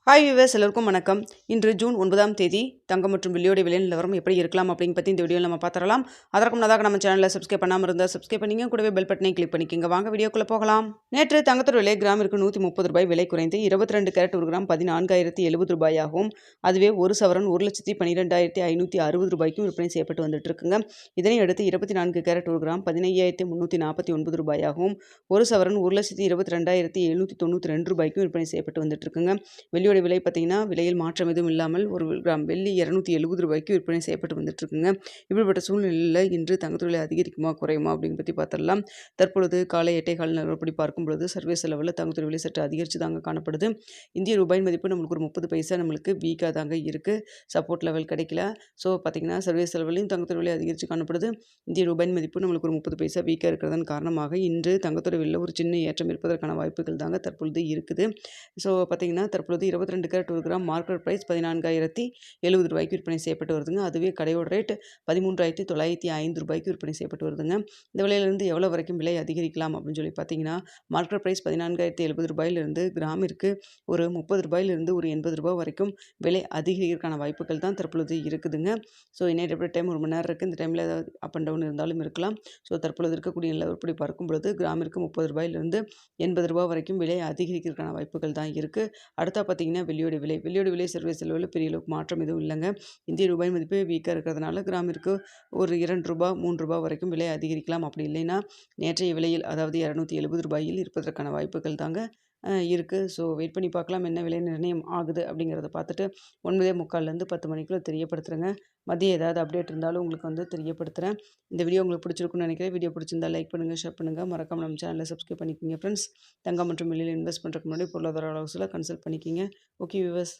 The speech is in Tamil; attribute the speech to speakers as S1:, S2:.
S1: ஹாய் வியூவர்ஸ் எல்லோருக்கும் வணக்கம். இன்று ஜூன் 9ஆம் தேதி தங்கம் மற்றும் வெள்ளியோட விலை நிலவரம் எப்படி இருக்கலாம் அப்படின்னு பற்றி இந்த வீடியோவில் நம்ம பார்த்துடலாம். அதற்கு முன்னதாக நம்ம சேனலில் சப்ஸ்கிரைப் பண்ணாமல் இருந்தால் சப்ஸ்கிரைப் பண்ணிங்க, கூடவே பெல் பட்டனை கிளிக் பண்ணிக்கோங்க. வாங்க வீடியோக்குள்ளே போகலாம். நேற்று தங்கத்தோட விலை கிராமிற்கு 130 ரூபாய் விலை குறைந்து 22 கேரட் ஒரு கிராம் 14,070 ரூபாயாகவும், அதுவே ஒரு சவரன் 1,12,560 ரூபாய்க்கும் விற்பனை செய்யப்பட்டு வந்துட்டு இருக்குங்க. இதனை அடுத்து 24 கேரட் ஒரு கிராம் 15,349 ரூபாயாகவும், ஒரு சவரன் 1,22,792 ரூபாய்க்கும் விற்பனை செய்யப்பட்டு வந்துட்டு இருக்குங்க. வெள்ளியோட விலை பார்த்தீங்கன்னா விலையில் மாற்றம் எதுவும் இல்லாமல் ஒரு கிராம் வெள்ளி 270 ரூபாய்க்கு விற்பனை செய்யப்பட்டு வந்துட்டு இருக்குங்க. இப்படிப்பட்ட சூழ்நிலையில் இன்று தங்கத்தோட விலை அதிகரிக்குமா குறையுமா அப்படின்னு பற்றி பார்த்துடலாம். தற்பொழுது காலை 8:15 நிலவரப்படி பார்க்கும் பொழுது சர்வீஸ் லெவலில் தங்கத்தோட விலை சற்று அதிகரித்து தாங்க காணப்படுது. இந்திய ரூபாயின் மதிப்பு நம்மளுக்கு ஒரு 30 பைசா நம்மளுக்கு வீக்காக தாங்க இருக்குது. சப்போர்ட் லெவல் கிடைக்கல. ஸோ பார்த்தீங்கன்னா சர்வீஸ் லெவலையும் தங்கத்தோட விலை அதிகரித்து காணப்படுது. இந்திய ரூபாயின் மதிப்பு நம்மளுக்கு ஒரு 30 பைசா வீக்காக இருக்கிறதன் காரணமாக இன்று தங்கத்தோட விலையில் ஒரு சின்ன ஏற்றம் இருப்பதற்கான வாய்ப்புகள் தாங்க தற்பொழுது இருக்குது. ஸோ பார்த்தீங்கன்னா தற்பொழுது 22 கேரட் ஒரு கிராம் மார்க்கெட் ப்ரைஸ் 14,070 ரூபாய்க்கு விற்பனை செய்யப்பட்டு வருதுங்க. அதுவே கடையோட ரேட் 13,905 ரூபாய்க்கு விற்பனை செய்யப்பட்டு வருதுங்க. இந்த விலையிலிருந்து எவ்வளோ வரைக்கும் விலை அதிகரிக்கலாம் அப்படின்னு சொல்லி பார்த்தீங்கன்னா, மார்க்கெட் ப்ரைஸ் 14,070 ரூபாயிலிருந்து கிராமிற்கு ஒரு 30 ரூபாயிலிருந்து ஒரு 80 ரூபாய் வரைக்கும் விலை அதிகரிக்கிறதுக்கான வாய்ப்புகள் தான் தற்பொழுது இருக்குதுங்க. ஸோ இன்னைக்கு டைம் ஒரு மணி நேரம் இருக்குது. இந்த டைமில் ஏதாவது அப் அண்ட் டவுன் இருந்தாலும் இருக்கலாம். ஸோ தற்பொழுது இருக்கக்கூடிய நிலவரப்படி பார்க்கும் பொழுது கிராமிற்கு 30 ரூபாயிலிருந்து 80 ரூபாய் வரைக்கும் விலை அதிகரிக்கிறதுக்கான வாய்ப்புகள் தான் இருக்குது. அடுத்தா பார்த்தீங்கன்னா வெள்ளியோட விலை சர்வீஸ் லெவலில் பெரிய அளவுக்கு மாற்றம் எதுவும் இல்லைங்க. இந்திய ரூபாய் மதிப்பு வீக்காக இருக்கிறதுனால கிராமிற்கு ஒரு 2 ரூபாய் 3 ரூபாய் வரைக்கும் விலை அதிகரிக்கலாம். அப்படி இல்லைன்னா நேற்றைய விலையில் அதாவது 270 ரூபாயில் இருப்பதற்கான வாய்ப்புகள் தாங்க இருக்குது. ஸோ வெயிட் பண்ணி பார்க்கலாம் என்ன விலை நிர்ணயம் ஆகுது அப்படிங்கிறத பார்த்துட்டு 9:45 10 மணிக்குள்ளே தெரியப்படுத்துகிறேங்க. மதியம் ஏதாவது அப்டேட் இருந்தாலும் உங்களுக்கு தெரியப்படுத்துகிறேன். இந்த வீடியோ உங்களுக்கு பிடிச்சிருக்குன்னு நினைக்கிறேன். வீடியோ பிடிச்சிருந்தா லைக் பண்ணுங்கள், ஷேர் பண்ணுங்கள். மறக்காம நம்ம சேனலை சப்ஸ்கிரைப் பண்ணிக்கோங்க ஃப்ரெண்ட்ஸ். தங்கம் மற்றும் வெள்ளியில் இன்வெஸ்ட் பண்ணுறதுக்கு முன்னாடி பொருளாதார ஆலோசனை கன்சல்ட் பண்ணிக்கிங்க. Okay viewers.